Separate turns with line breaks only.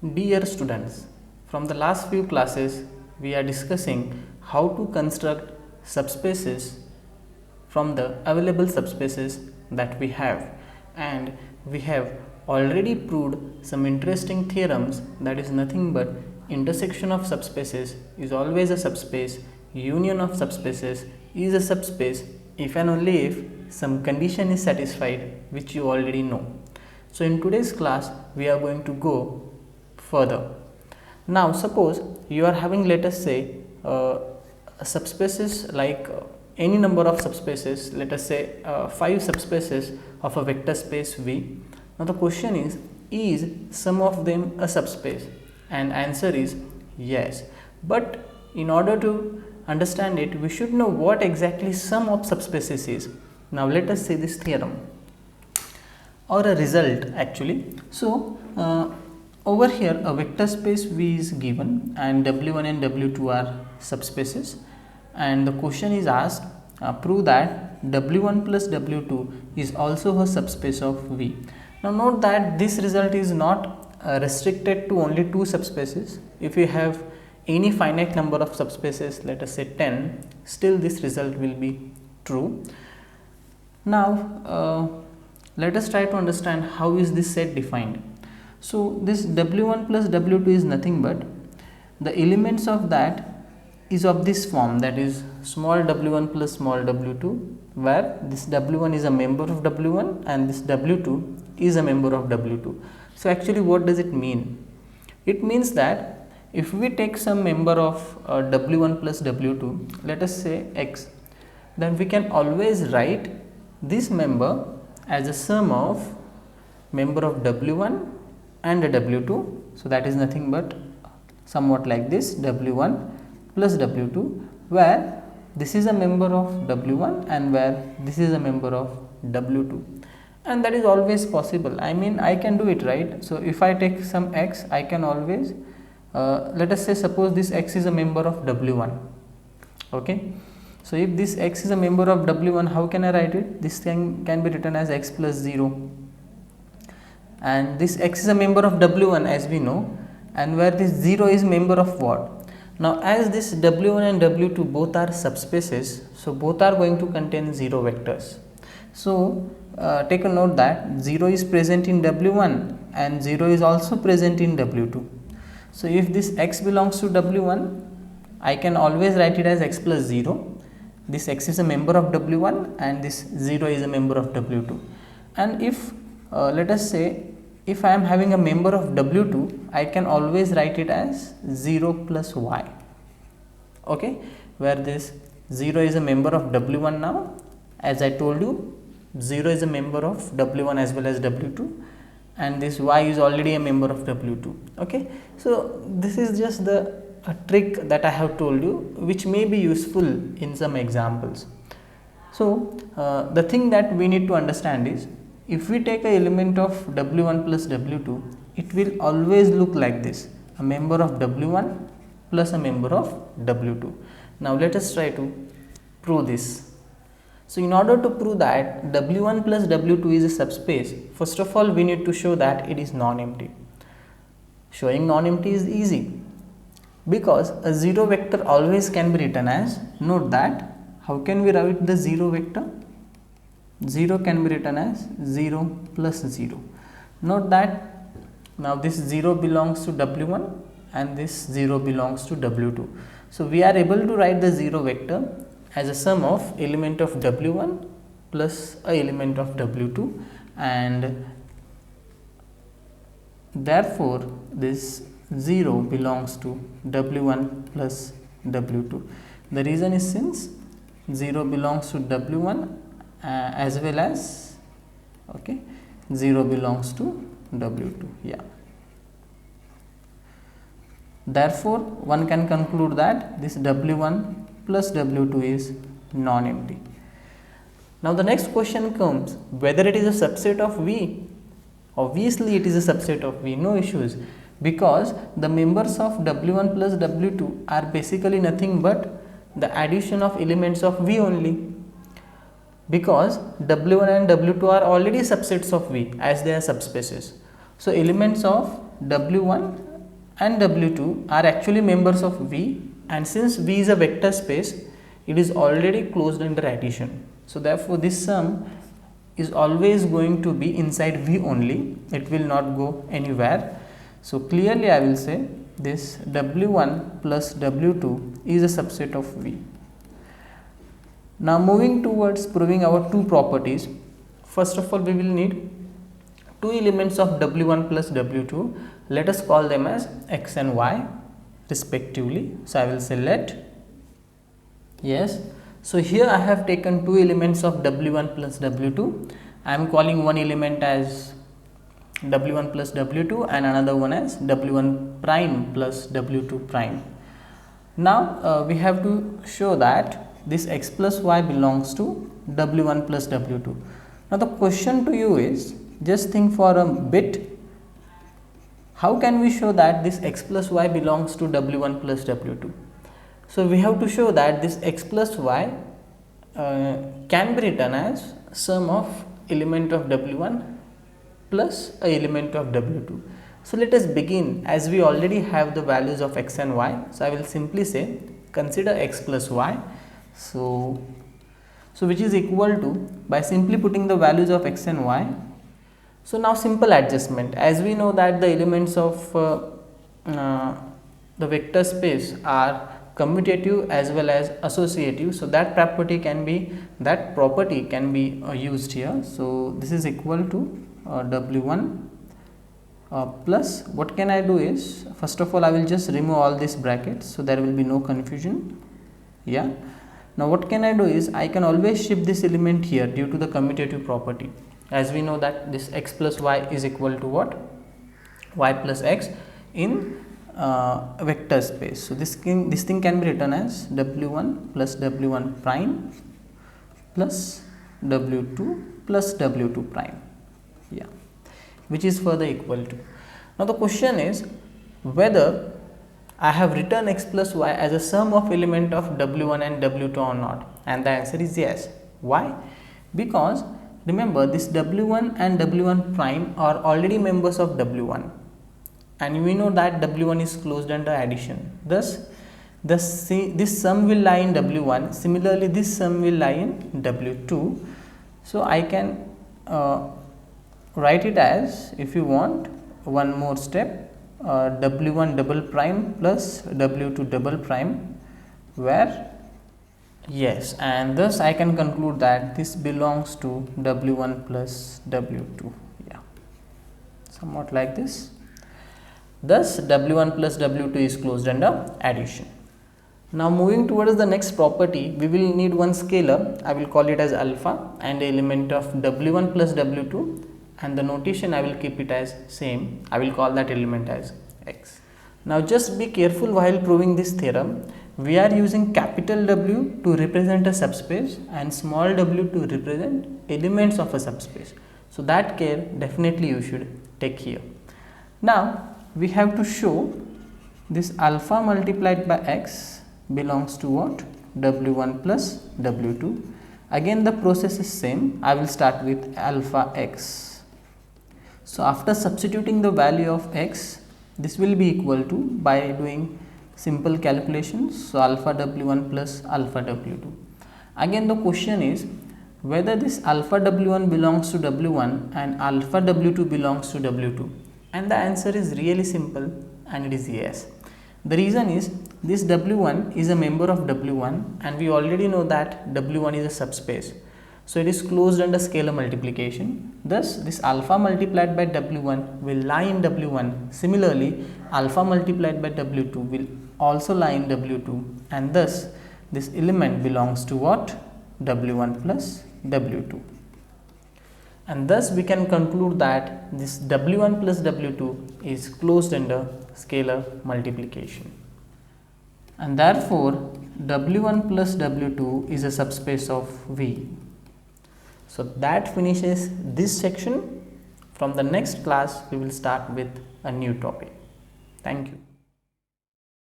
Dear students, from the last few classes we are discussing how to construct subspaces from the available subspaces that we have, and we have already proved some interesting theorems, that is nothing but intersection of subspaces is always a subspace, union of subspaces is a subspace if and only if some condition is satisfied, which you already know. So in today's class we are going to go further. Now suppose you are having, let us say, subspaces like any number of subspaces, let us say 5 subspaces of a vector space V. Now the question is some of them a subspace? And answer is yes. But in order to understand it, we should know what exactly sum of subspaces is. Now let us say this theorem or a result actually. So over here a vector space V is given and W1 and W2 are subspaces, and the question is asked, prove that W1 plus W2 is also a subspace of V. Now note that this result is not restricted to only 2 subspaces. If you have any finite number of subspaces, let us say 10, still this result will be true. Now let us try to understand how is this set defined. So this W1 plus W2 is nothing but the elements of that is of this form, that is small w1 plus small w2, where this w1 is a member of w1 and this w2 is a member of w2. So actually what does it mean? It means that if we take some member of w1 plus w2, let us say x, then we can always write this member as a sum of member of w1 and a w2. So that is nothing but somewhat like this, w1 plus w2, where this is a member of w1 and where this is a member of w2, and that is always possible. I mean, I can do it, right? So if I take some x, I can always let us say, suppose this x is a member of w1. Okay, so if this x is a member of w1, how can I write it? This thing can be written as x plus 0, and this x is a member of w1 as we know, and where this 0 is member of what? Now as this w1 and w2 both are subspaces, so both are going to contain 0 vectors. So take a note that 0 is present in w1 and 0 is also present in w2. So if this x belongs to w1, I can always write it as x plus 0. This x is a member of w1 and this 0 is a member of w2. And if let us say, if I am having a member of w2, I can always write it as 0 plus y. Okay, where this 0 is a member of w1 now, as I told you, 0 is a member of w1 as well as w2, and this y is already a member of w2. Okay, so this is just the trick that I have told you, which may be useful in some examples. So the thing that we need to understand is, if we take a element of w1 plus w2, it will always look like this, a member of w1 plus a member of w2. Now let us try to prove this. So in order to prove that w1 plus w2 is a subspace, first of all we need to show that it is non-empty. Showing non-empty is easy, because a 0 vector always can be written as, note that, how can we write the 0 vector? 0 can be written as 0 plus 0. Note that now this 0 belongs to w1 and this 0 belongs to w2. So we are able to write the 0 vector as a sum of element of w1 plus a element of w2, and therefore this 0 belongs to w1 plus w2. The reason is, since 0 belongs to w1 as well as 0 belongs to w2. Yeah, therefore one can conclude that this w1 plus w2 is non-empty. Now the next question comes, whether it is a subset of V. Obviously it is a subset of V, no issues, because the members of w1 plus w2 are basically nothing but the addition of elements of V only. because W1 and W2 are already subsets of V as they are subspaces. So elements of W1 and W2 are actually members of V, and since V is a vector space, it is already closed under addition. So therefore this sum is always going to be inside V only, it will not go anywhere. So clearly I will say this W1 plus W2 is a subset of V. Now moving towards proving our two properties, first of all we will need two elements of W1 plus W2. Let us call them as X and Y respectively. So I will say let, yes. So here I have taken two elements of W1 plus W2. I am calling one element as W1 plus W2 and another one as W1 prime plus W2 prime. Now we have to show that this X plus Y belongs to W1 plus W2. Now the question to you is, just think for a bit, how can we show that this X plus Y belongs to W1 plus W2? So we have to show that this X plus Y can be written as sum of element of W1 plus a element of W2. So let us begin, as we already have the values of X and Y. So I will simply say consider X plus Y. So which is equal to, by simply putting the values of X and Y. So now simple adjustment, as we know that the elements of the vector space are commutative as well as associative. So that property can be used here. So this is equal to W1 plus, what can I do is, first of all I will just remove all these brackets so there will be no confusion. Yeah. Now what can I do is, I can always shift this element here due to the commutative property, as we know that this X plus Y is equal to what? Y plus X in vector space. So this thing can be written as W1 plus W1 prime plus W2 plus W2 prime, yeah, which is further equal to. Now the question is whether I have written X plus Y as a sum of element of W1 and W2 or not, and the answer is yes. Why? Because remember, this W1 and W1 prime are already members of W1, and we know that W1 is closed under addition. Thus this sum will lie in W1, similarly this sum will lie in W2. So I can write it as, if you want one more step, W1 double prime plus W2 double prime, where, yes, and thus I can conclude that this belongs to W1 plus W2, yeah, somewhat like this. Thus W1 plus W2 is closed under addition. Now moving towards the next property, we will need one scalar, I will call it as alpha, and the element of W1 plus W2, and the notation I will keep it as same, I will call that element as X. Now just be careful while proving this theorem, we are using capital W to represent a subspace and small w to represent elements of a subspace. So that care definitely you should take here. Now we have to show this alpha multiplied by X belongs to what? W1 plus W2. Again the process is same, I will start with alpha X. So after substituting the value of X, this will be equal to, by doing simple calculations, so alpha W1 plus alpha W2. Again the question is whether this alpha W1 belongs to W1 and alpha W2 belongs to W2, and the answer is really simple, and it is yes. The reason is, this W1 is a member of W1, and we already know that W1 is a subspace. So it is closed under scalar multiplication. Thus this alpha multiplied by W1 will lie in W1. Similarly, alpha multiplied by W2 will also lie in W2, and thus this element belongs to what? W1 plus W2. And thus we can conclude that this W1 plus W2 is closed under scalar multiplication, and therefore W1 plus W2 is a subspace of V. So that finishes this section. From the next class we will start with a new topic. Thank you.